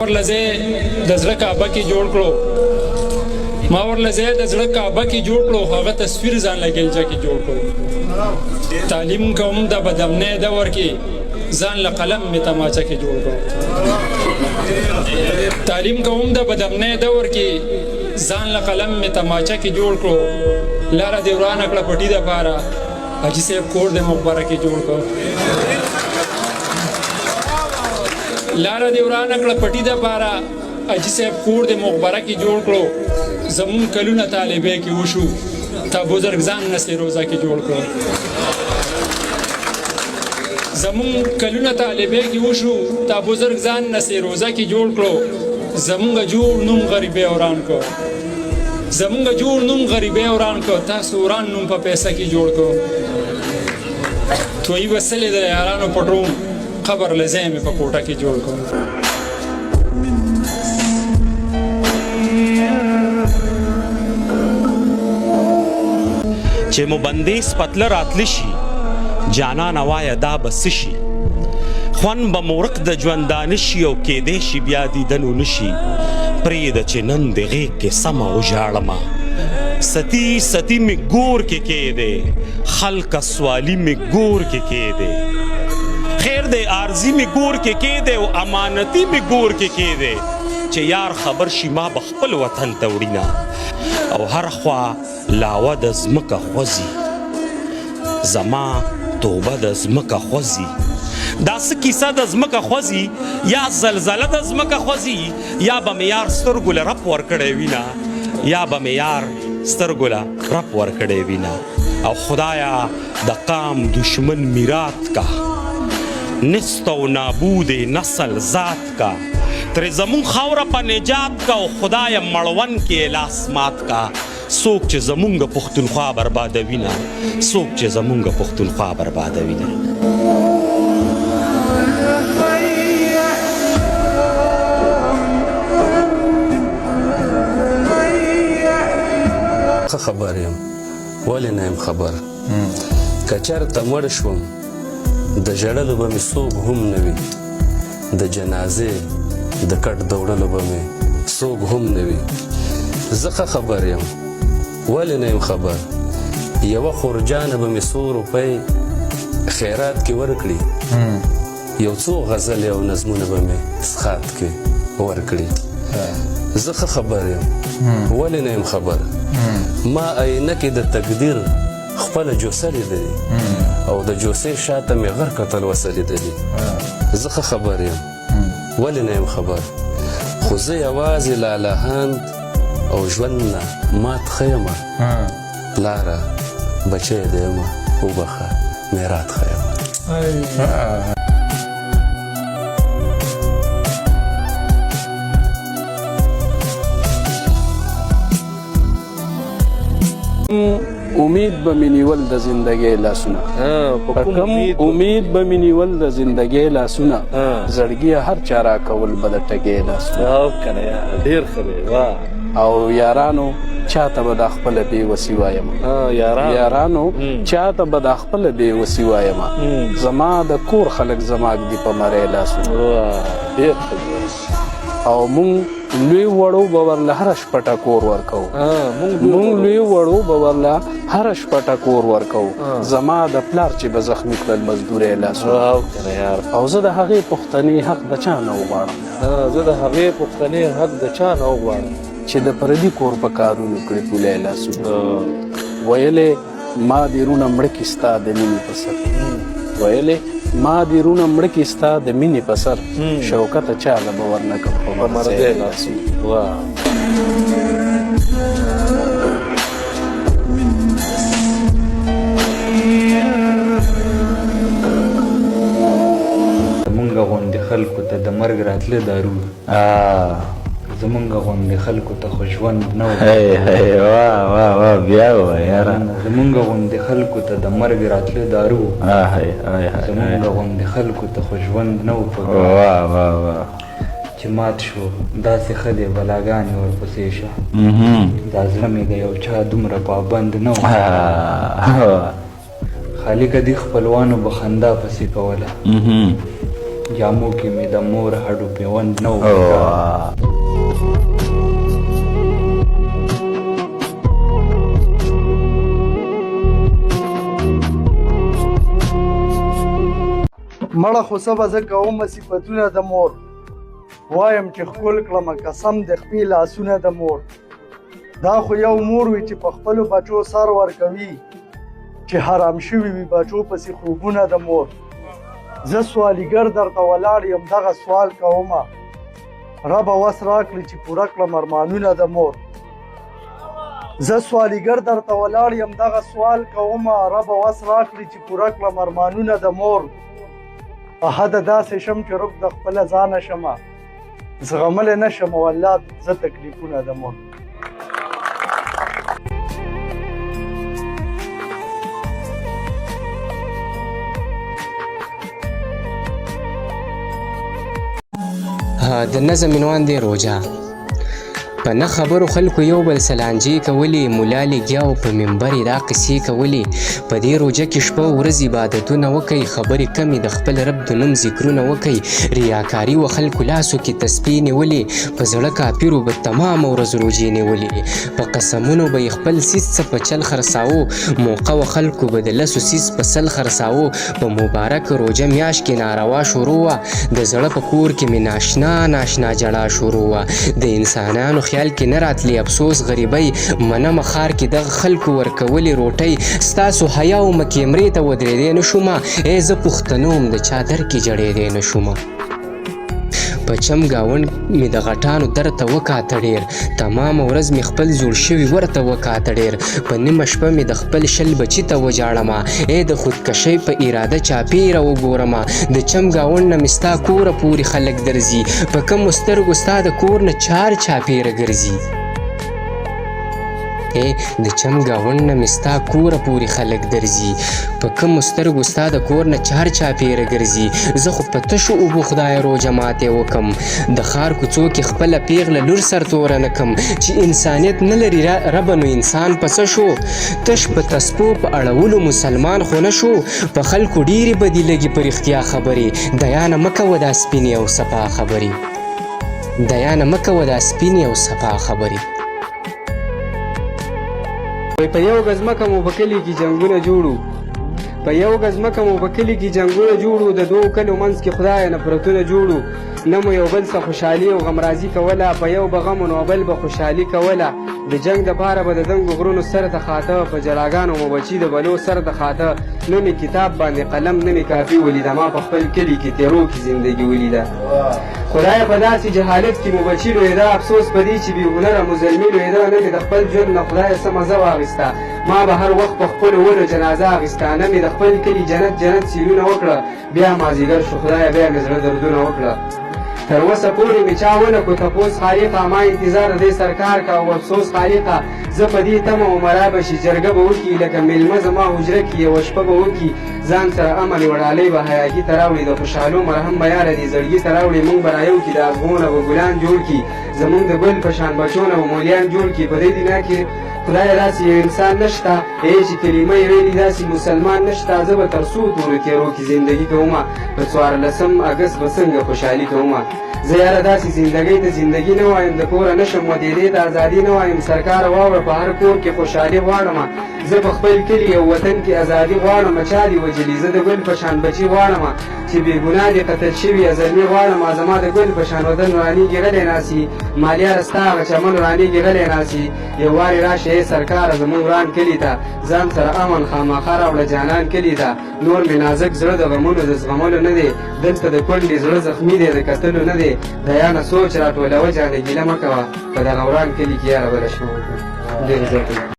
ورلزه د زړه کعبه کې جوړ کړو ما ورلزه د زړه کعبه کې جوړ کړو هغه تصویر ځان لګیلجا کې جوړ کړو تعلیم کوم د بدمنه دور کې ځان له قلم می تماچا کې جوړ کړو تعلیم کوم د بدمنه دور کې ځان له قلم می تماچا کې جوړ کړو لاره دی ورانه کړه پټی د پاره حاجی صاحب کور د مقبره کې جوړ کړو لاره دی ورانه کړه پټی د پاره حاجی صاحب کور د مقبره کې جوړ کړو زمون کلونه طالبې کې وشو تا بزرګ ځان نسې روزه کې جوړ کړو زمون کلونه طالبې کې وشو تا بزرګ ځان نسې روزه کې جوړ کړو زمونږ جوړ نوم غریبې وران کو زمونږ جوړ نوم غریبې وران کو تاسو وران نوم په پیسې کې جوړ کو توي وسلې د یارانو پټو خبر لزم په کوټه کې جوړ کو چې مو بندیز پتله راتلی شي جانا نوایا دا بس شي خوان به مورق د ژوندانه شي او کېدی شي بیا دیدنو نشي پرېږده چې نن د غېږ کې سمه وژاړمه ستی ستی مې ګور کې کېدی خلکه سوالي مې ګور کې کېدی خیر دی عارضي مې ګور کې کېدی او امانتي مې ګور کې کېدی چې یار خبر شي ما به خپل وطن ته وړینه او هر خوا لاوه د ځمکه خوځي زما توبه د ځمکه خوځي دا څه کیسه د ځمکه خوځي یا زلزله د ځمکه خوځي یا به مې یار سترګو له رپ ورکړی وینه یا به مې یار سترګو له رپ ورکړی وینه او خدایا د قام دشمن میرات کا نست و نابود نسل ذات کا تر زمون خاوره په نجات کا او خدایا مړون کې لاس مات کا څوک چې زمونږ پښتونخوا بربادوي نه څوک چې زمونږ پښتونخوا بربادوي نه خبر یم ولې نه یم خبر که چېرته مړ شوم د ژړلو به مې څوک هم نه وي د جنازې د کټ دوړلو به مې څوک هم نه وي زه ښه خبر یم ولې نه یم خبر یوه خورجانه به مې 100 روپۍ خیرات کې ورکړي یو څو غزلې او نظمونه به مې سخات کې ورکړي زه ښه خبر یم ولې نه یم خبر ما عینه کې د تقدیر خپله جوسه لیدلې او د جوسې شاته مې غر کتل وسه لیدلې زه ښه خبر یم ولې نه یم خبر خو زه یوازې لالهاند او ژوند نه مات ښه یمه لاره بچی دی یمه وبخه میرات ښه یمه امید به مې نیول د زندګۍ لاسونه په کوم امید به مې نیول د زندګۍ لاسونه زړګي هر چا راکول به د ټګۍ لاسونه ډېر ښه دی او یارانو چاته به دا خپله بېوسي وایم یارانو چاته به دا خپله بېوسي وایم زما د کور خلک زما ږدي په مرۍ لاسونه ډېر ښه دی او مونږ لوی وړو به ورله هره شپه ټکور ورکوو مونږ لوی وړو به ورله هره شپه ټکور ورکوو زما د پلار چې به زخمي کړل مزدورۍ لاسونه او زه د هغې پښتنې حق د چا نه وغواړم زه د هغې پښتنې حق د چا نه وغواړم چې د پردي کور په کارونو کړي پولی لاسونه ویلې ما دې رونه مړه کې ستا د مینې په سر ویلې ما دې رونه مړه کې ستا د مینې په سر شوکته چاله به ورنه کړم په مرځی لاسونه زمونږ غوندې خلکو ته د مرګ راتله دارو زمونږ غوندې خلکو ته خو ژوند نه و بیا ووایه یاره زمونږ غوندې خلکو ته د مرګ راتله دارو زمونږ غوندې خلکو ته خو ژوند نه و په چې مات شو داسې ښه دی بلاګانې ورپسې شه دا زړه مې د یو چا دومره پابند نه و خالقه دې خپلوانو به خندا پسې کوله جامو کې مې د مور هډو پیوند نه و مړه خو څه به زه کومه صفتونه د مور وایم چې ښکل کړمه قسم د خپې لاسونه د مور دا خو یو مور وي چې په خپلو بچو سر ورکوي چې حرام شوي وي بچو پسې خوبونه د مور زه سوالیګر درته ولاړ یم دغه سوال کومه ربه وس راکړي چې پوره کړم ارمانونه د مور زه سوالیګر درته ولاړ یم دغه سوال کومه ربه وس راکړي چې پوره کړم ارمانونه د مور احده داسې شم چې رب د خپله ځانه شمه زغملی نه شم والله زه تکلیفونه د مور د نظم عنوان دی روژه په نه خبرو خلکو یو بل سلانجې کولې ملا لګیا او په منبر یې دا قصې کولې په دې روژه کې شپه ورځ عبادتونه وکئ خبرې کمې د خپل رب د نوم ذکرونه وکئ ریاکاري و خلکو لاسو کې تسبیح نیولې په زړه کافرو به تمامه ورځ روژې نیولې په قسمونو به یې خپل سیس څه په چل خرڅاوه موقع و خلکو به د لسو سیس په سل خرڅاوه په مبارک روژه میاشت کې ناروا شروع وه د زړه په کور کې مې ناشنا ناشنا جړا شروع وه د انسانانو خیال کې نه راتلی افسوس غریبۍ منمه ښار کې دغه خلکو ورکولې روټۍ ستاسو حیا ومه کیمرې ته ودرېدی نه شومه ای زه پښتنه وم د چا در کې جړېدی نه شومه په چم ګاونډ مې د غټانو در ته وکاته ډېر تمامه ورځ مې خپل جوړ شوي ورته وکاته ډېر په نیمه شپه مې د خپل شل بچي ته وجاړمه ای د خودکشۍ په اراده چاپېره وګورمه د چم ګاونډ نه مې ستا کوره پورې خلک درځي په کمو سترګو ستا د کور نه چار چاپېره ګرځي د چم ګاونډ نه مې ستا کوره پورې خلک درځي په کمو سترګو ستا د کور نه چار چاپېره ګرځي زه خو په تشو اوبو خدای روژه ماتې وکم د ښار کوڅو کې خپله پیغله لور سرتوره نه کم چې انسانیت نه لري ربه نو انسان په څه شو تش په تسپو په اړولو مسلمان خو نه شو په خلکو ډېرې بدې لګي په رښتیا خبرې دیانه مه کوه دا سپینې او صفا خبرې دیانه مه کوه دا سپینې او صفا خبرې په یو ګز مکه مو په کلي کې جنګونه جوړو په یو ګز مکه مو په کلي کې جنګونه جوړو د دوو کلو منځ کې خدایه نفرتونه جوړو نه مو یو بل څه خوشحالي او غمرازي کوله په یو به غم نو بل به خوشحالي کوله د جنګ دپاره به د دنګو غرونو سر ته خاته په جلاګانو مو بچي د بلو سر ته خاته نه مې کتاب باندې قلم نه مې کافي ولیده ما په خپل کلي کې تیرو کې زندګي ولیده خدای په داسې جهالت کې مو بچي لویده افسوس په دې چې بې هنره مو زلمي لویده نه مې د خپل ژوند نه خدایه څه مزه واخیسته ما به هر وخت په خپلو ونو جنازه اخیسته نه مې د خپل کلي جنت جنت سیلونه وکړه بیا مازدیګر شو خدایه بیا مې زړه دردونه وکړه تر اوسه پورې مې چا ونه کړو تپوس خالقه ما انتظار د دې سرکار کا او افسوس خالقه زه په دې تمه عمره به شي جرګه به وکړي لکه میلمه زما حجره کې یوه شپه به وکړي ځان سره امن وړالۍ به حیاکي ته راوړي د خوشحالو مرهم به یاره دې زړګي ته راوړي موږ به رایو کړي د ازغونه به ګلان جوړ کړي زموږ د ګل په شان بچو نه به مولیان جوړ کړي په دې دنیا کې خدای داسې یو انسان نشته ای چې کلمه یې ویلي داسې مسلمان نشته زه به تر څو تورو تیرو کې زندګي کومه په 14 اګست به څنګه خوشحالي کومه زه یاره داسې زندګۍ ته زندګي نه وایم د کوره نشم ودېدې ته ازادي نه وایم سرکاره واوره په هر کور کې خوشحالي غواړم زه په خپل کلي او وطن کې ازادي غواړم چا دې وجلي زه د ګل په شان بچي غواړم چې بې ګناه دې قتل شوي ازلمي غواړم زما د ګل په شان وطن رانیږي غلی ناسي مالیاره ستا هغه چمن رانیږي غلی ناسي یو وارې راشه ای سرکاره زموږ وران کلي ته ځان سره امن خامخا راوړه جانان کلي ته نور مې نازک زړه د غمونو د زغملو نه دی دلته د کونډې زړه زخمي دی د کتلو نه دی دیانه سوچ راټولوه جانه ګیله مه کوه په دغه وران کلي کې یاره بله شپه وکړه ډېر زیات